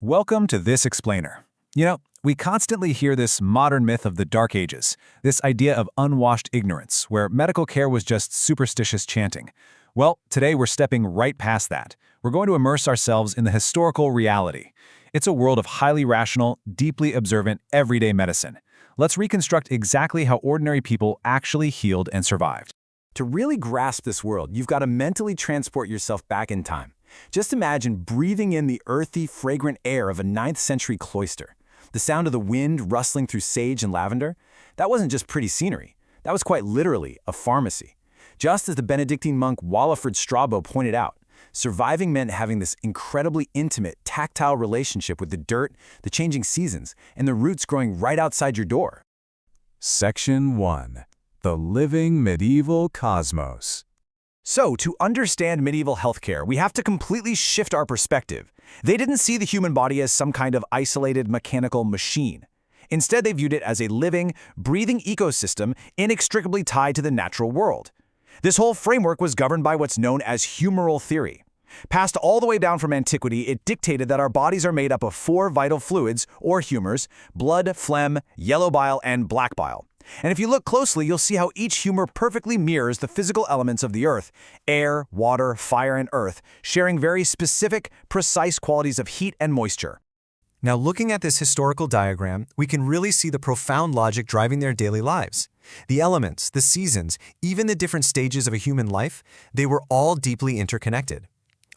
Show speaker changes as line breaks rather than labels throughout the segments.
Welcome to This Explainer. We constantly hear this modern myth of the Dark Ages, this idea of unwashed ignorance, where medical care was just superstitious chanting. Well, today we're stepping right past that. We're going to immerse ourselves in the historical reality. It's a world of highly rational, deeply observant, everyday medicine. Let's reconstruct exactly how ordinary people actually healed and survived.
To really grasp this world, you've got to mentally transport yourself back in time. Just imagine breathing in the earthy, fragrant air of a 9th century cloister. The sound of the wind rustling through sage and lavender, that wasn't just pretty scenery. That was quite literally a pharmacy. Just as the Benedictine monk Walafrid Strabo pointed out, surviving meant having this incredibly intimate, tactile relationship with the dirt, the changing seasons, and the roots growing right outside your door.
Section 1. The Living Medieval Cosmos.
So, to understand medieval healthcare, we have to completely shift our perspective. They didn't see the human body as some kind of isolated mechanical machine. Instead, they viewed it as a living, breathing ecosystem inextricably tied to the natural world. This whole framework was governed by what's known as humoral theory. Passed all the way down from antiquity, it dictated that our bodies are made up of 4 vital fluids, or humors: blood, phlegm, yellow bile, and black bile. And if you look closely, you'll see how each humor perfectly mirrors the physical elements of the earth: air, water, fire, and earth, sharing very specific, precise qualities of heat and moisture.
Now, looking at this historical diagram, we can really see the profound logic driving their daily lives. The elements, the seasons, even the different stages of a human life, they were all deeply interconnected.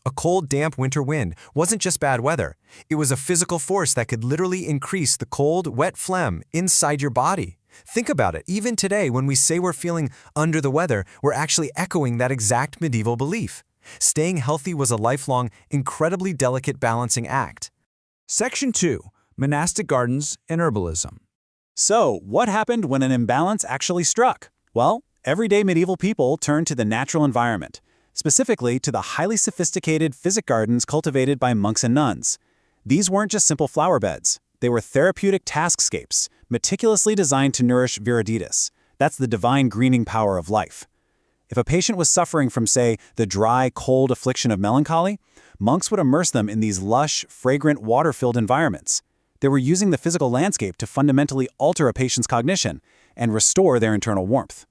A cold, damp winter wind wasn't just bad weather. It was a physical force that could literally increase the cold, wet phlegm inside your body. Think about it. Even today, when we say we're feeling under the weather, we're actually echoing that exact medieval belief. Staying healthy was a lifelong, incredibly delicate balancing act.
Section 2. Monastic Gardens and Herbalism.
So, what happened when an imbalance actually struck? Well, everyday medieval people turned to the natural environment, specifically to the highly sophisticated physic gardens cultivated by monks and nuns. These weren't just simple flower beds. They were therapeutic taskscapes, meticulously designed to nourish viriditas. That's the divine greening power of life. If a patient was suffering from, say, the dry, cold affliction of melancholy, monks would immerse them in these lush, fragrant, water-filled environments. They were using the physical landscape to fundamentally alter a patient's cognition and restore their internal warmth.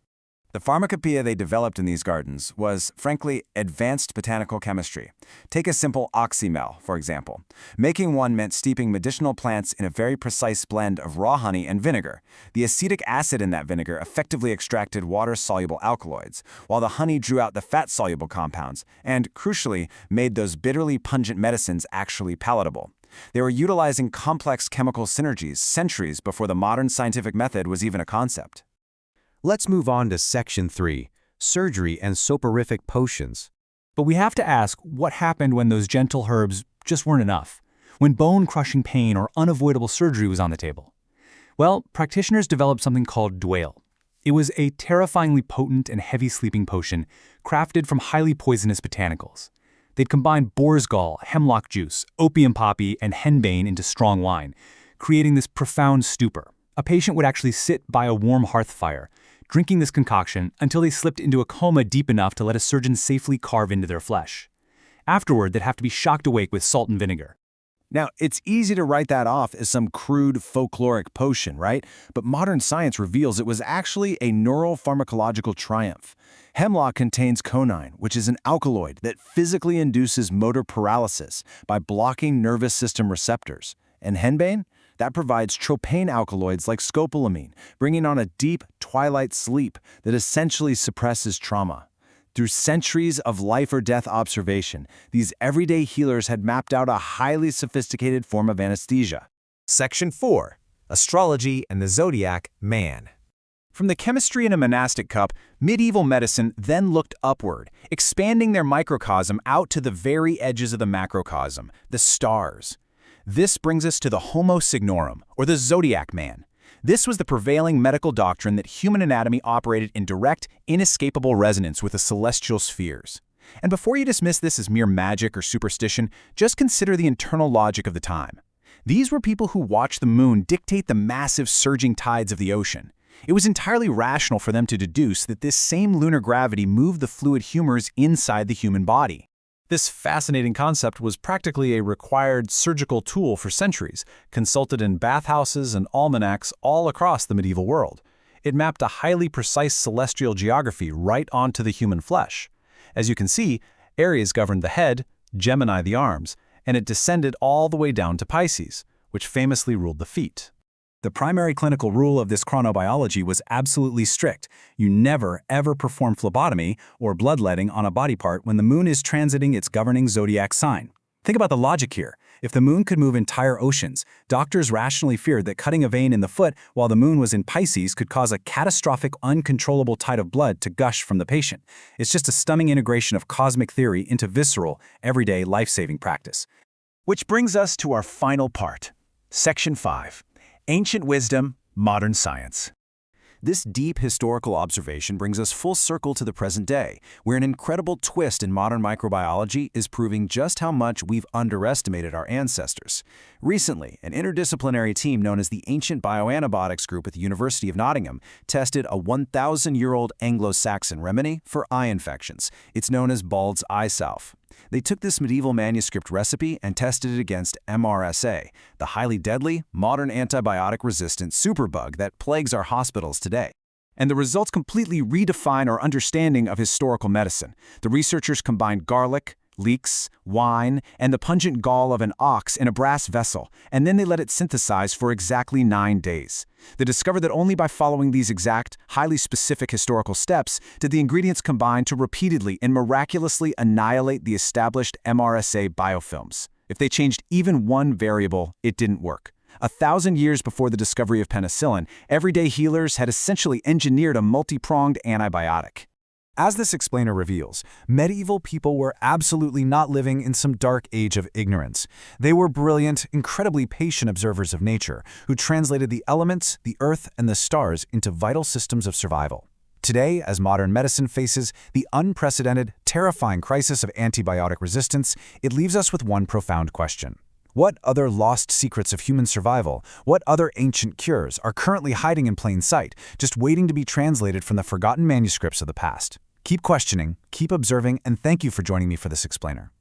The pharmacopoeia they developed in these gardens was, frankly, advanced botanical chemistry. Take a simple oxymel, for example. Making one meant steeping medicinal plants in a very precise blend of raw honey and vinegar. The acetic acid in that vinegar effectively extracted water-soluble alkaloids, while the honey drew out the fat-soluble compounds and, crucially, made those bitterly pungent medicines actually palatable. They were utilizing complex chemical synergies centuries before the modern scientific method was even a concept.
Let's move on to Section 3, Surgery and Soporific Potions.
But we have to ask, what happened when those gentle herbs just weren't enough? When bone-crushing pain or unavoidable surgery was on the table? Well, practitioners developed something called dwale. It was a terrifyingly potent and heavy sleeping potion crafted from highly poisonous botanicals. They'd combine boar's gall, hemlock juice, opium poppy, and henbane into strong wine, creating this profound stupor. A patient would actually sit by a warm hearth fire, drinking this concoction until they slipped into a coma deep enough to let a surgeon safely carve into their flesh. Afterward, they'd have to be shocked awake with salt and vinegar.
Now, it's easy to write that off as some crude folkloric potion, right? But modern science reveals it was actually a neuropharmacological triumph. Hemlock contains conine, which is an alkaloid that physically induces motor paralysis by blocking nervous system receptors. And henbane? That provides tropane alkaloids like scopolamine, bringing on a deep, twilight sleep that essentially suppresses trauma. Through centuries of life-or-death observation, these everyday healers had mapped out a highly sophisticated form of anesthesia.
Section 4. Astrology and the Zodiac, Man.
From the chemistry in a monastic cup, medieval medicine then looked upward, expanding their microcosm out to the very edges of the macrocosm, the stars. This brings us to the Homo Signorum, or the Zodiac Man. This was the prevailing medical doctrine that human anatomy operated in direct, inescapable resonance with the celestial spheres. And before you dismiss this as mere magic or superstition, just consider the internal logic of the time. These were people who watched the moon dictate the massive surging tides of the ocean. It was entirely rational for them to deduce that this same lunar gravity moved the fluid humors inside the human body.
This fascinating concept was practically a required surgical tool for centuries, consulted in bathhouses and almanacs all across the medieval world. It mapped a highly precise celestial geography right onto the human flesh. As you can see, Aries governed the head, Gemini the arms, and it descended all the way down to Pisces, which famously ruled the feet. The primary clinical rule of this chronobiology was absolutely strict. You never, ever perform phlebotomy or bloodletting on a body part when the moon is transiting its governing zodiac sign. Think about the logic here. If the moon could move entire oceans, doctors rationally feared that cutting a vein in the foot while the moon was in Pisces could cause a catastrophic, uncontrollable tide of blood to gush from the patient. It's just a stunning integration of cosmic theory into visceral, everyday, life-saving practice.
Which brings us to our final part, Section 5. Ancient Wisdom, Modern Science.
This deep historical observation brings us full circle to the present day, where an incredible twist in modern microbiology is proving just how much we've underestimated our ancestors. Recently, an interdisciplinary team known as the Ancient Bioantibiotics Group at the University of Nottingham tested a 1,000-year-old Anglo-Saxon remedy for eye infections. It's known as Bald's eye salve. They took this medieval manuscript recipe and tested it against MRSA, the highly deadly, modern antibiotic-resistant superbug that plagues our hospitals today. And the results completely redefine our understanding of historical medicine. The researchers combined garlic, leeks, wine, and the pungent gall of an ox in a brass vessel, and then they let it synthesize for exactly 9 days. They discovered that only by following these exact, highly specific historical steps did the ingredients combine to repeatedly and miraculously annihilate the established MRSA biofilms. If they changed even one variable, it didn't work. 1,000 years before the discovery of penicillin, everyday healers had essentially engineered a multi-pronged antibiotic.
As this explainer reveals, medieval people were absolutely not living in some dark age of ignorance. They were brilliant, incredibly patient observers of nature who translated the elements, the earth, and the stars into vital systems of survival. Today, as modern medicine faces the unprecedented, terrifying crisis of antibiotic resistance, it leaves us with one profound question. What other lost secrets of human survival, what other ancient cures are currently hiding in plain sight, just waiting to be translated from the forgotten manuscripts of the past? Keep questioning, keep observing, and thank you for joining me for this explainer.